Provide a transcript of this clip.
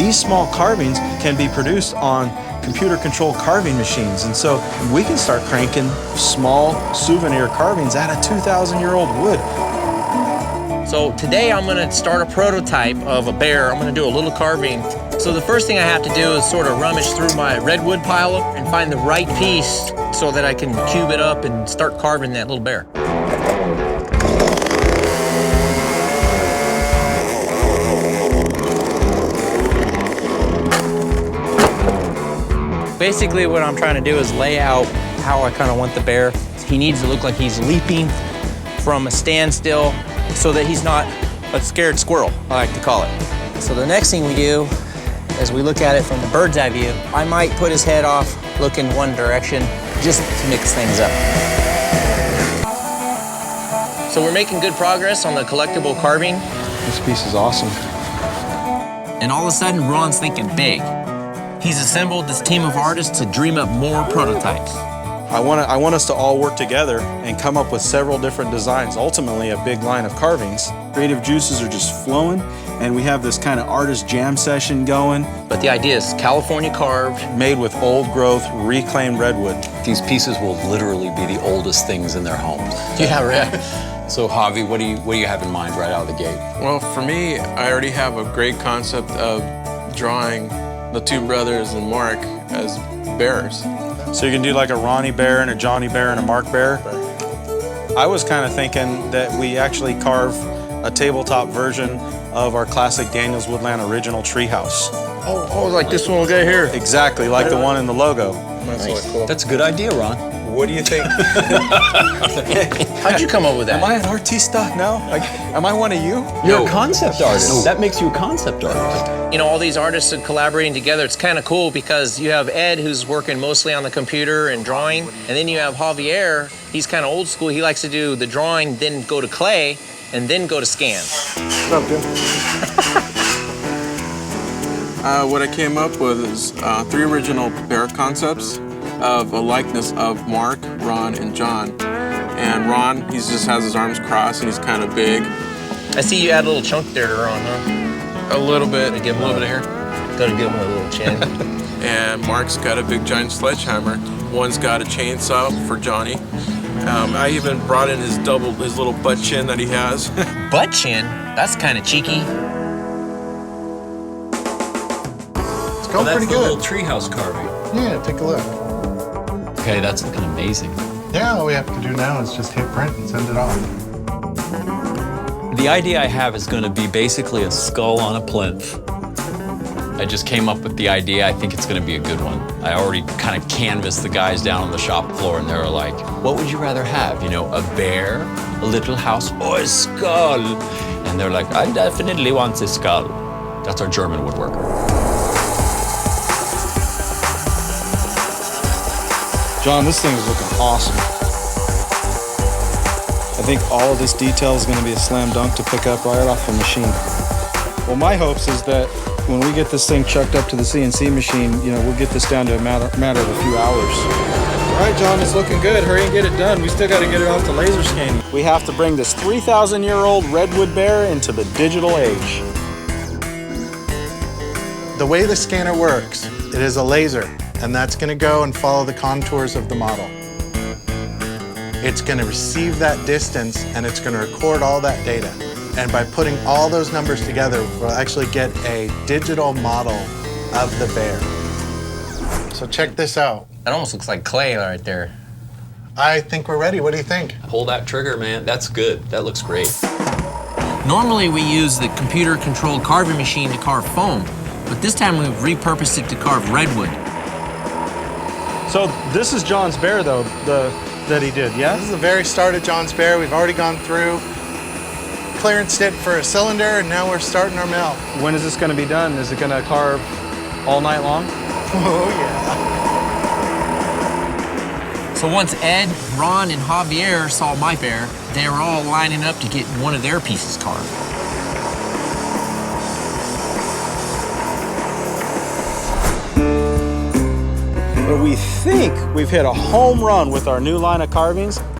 these small carvings can be produced on computer-controlled carving machines. And so we can start cranking small souvenir carvings out of 2,000-year-old wood. So today I'm gonna start a prototype of a bear. I'm gonna do a little carving. So the first thing I have to do is sort of rummage through my redwood pile and find the right piece so that I can cube it up and start carving that little bear. Basically what I'm trying to do is lay out how I kind of want the bear. He needs to look like he's leaping from a standstill so that he's not a scared squirrel, I like to call it. So the next thing we do, as we look at it from the bird's eye view, I might put his head off, look in one direction, just to mix things up. So we're making good progress on the collectible carving. This piece is awesome. And all of a sudden, Ron's thinking big. He's assembled this team of artists to dream up more prototypes. I want us to all work together and come up with several different designs, ultimately a big line of carvings. Creative juices are just flowing, and we have this kind of artist jam session going. But the idea is California carved. Made with old growth, reclaimed redwood. These pieces will literally be the oldest things in their homes. Yeah, right. So Javi, what do you have in mind right out of the gate? Well, for me, I already have a great concept of drawing the two brothers and Mark as bears. So you can do like a Ronnie bear and a Johnny bear and a Mark bear. I was kind of thinking that we actually carve a tabletop version of our classic Daniels Woodland original treehouse. Oh, like this one we'll get here. Exactly, like the one in the logo. That's really cool. That's a good idea, Ron. What do you think? How'd you come up with that? Am I an artista? No? Like, am I one of you? You're a concept artist. That makes you a concept artist. You know, all these artists are collaborating together. It's kind of cool because you have Ed, who's working mostly on the computer and drawing, and then you have Javier. He's kind of old school. He likes to do the drawing, then go to clay, and then go to scan. What's up, dude? What I came up with is 3 original bear concepts of a likeness of Mark, Ron, and John. And Ron, he just has his arms crossed and he's kind of big. I see you add a little chunk there to Ron, huh? A little bit. Give him a little bit of hair. Gotta give him a little chin. And Mark's got a big giant sledgehammer. One's got a chainsaw for Johnny. I even brought in his little butt chin that he has. Butt chin? That's kind of cheeky. It's going pretty good. That's the little treehouse carving. Yeah, take a look. Okay, that's looking amazing. Yeah, all we have to do now is just hit print and send it off. The idea I have is going to be basically a skull on a plinth. I just came up with the idea. I think it's going to be a good one. I already kind of canvassed the guys down on the shop floor, and they were like, what would you rather have? You know, a bear, a little house, or a skull? And they're like, I definitely want a skull. That's our German woodworker. John, this thing is looking awesome. I think all of this detail is going to be a slam dunk to pick up right off the machine. Well, my hopes is that when we get this thing chucked up to the CNC machine, you know, we'll get this down to a matter of a few hours. All right, John, it's looking good. Hurry and get it done. We still got to get it off to laser scanning. We have to bring this 3,000-year-old redwood bear into the digital age. The way the scanner works, it is a laser, and that's going to go and follow the contours of the model. It's going to receive that distance, and it's going to record all that data. And by putting all those numbers together, we'll actually get a digital model of the bear. So check this out. That almost looks like clay right there. I think we're ready. What do you think? Pull that trigger, man. That's good. That looks great. Normally we use the computer-controlled carving machine to carve foam, but this time we've repurposed it to carve redwood. So this is John's bear, though, that he did, yeah? This is the very start of John's bear. We've already gone through, clearanced it for a cylinder, and now we're starting our mill. When is this going to be done? Is it going to carve all night long? Oh, yeah. So once Ed, Ron, and Javier saw my bear, they were all lining up to get one of their pieces carved. But we think we've hit a home run with our new line of carvings.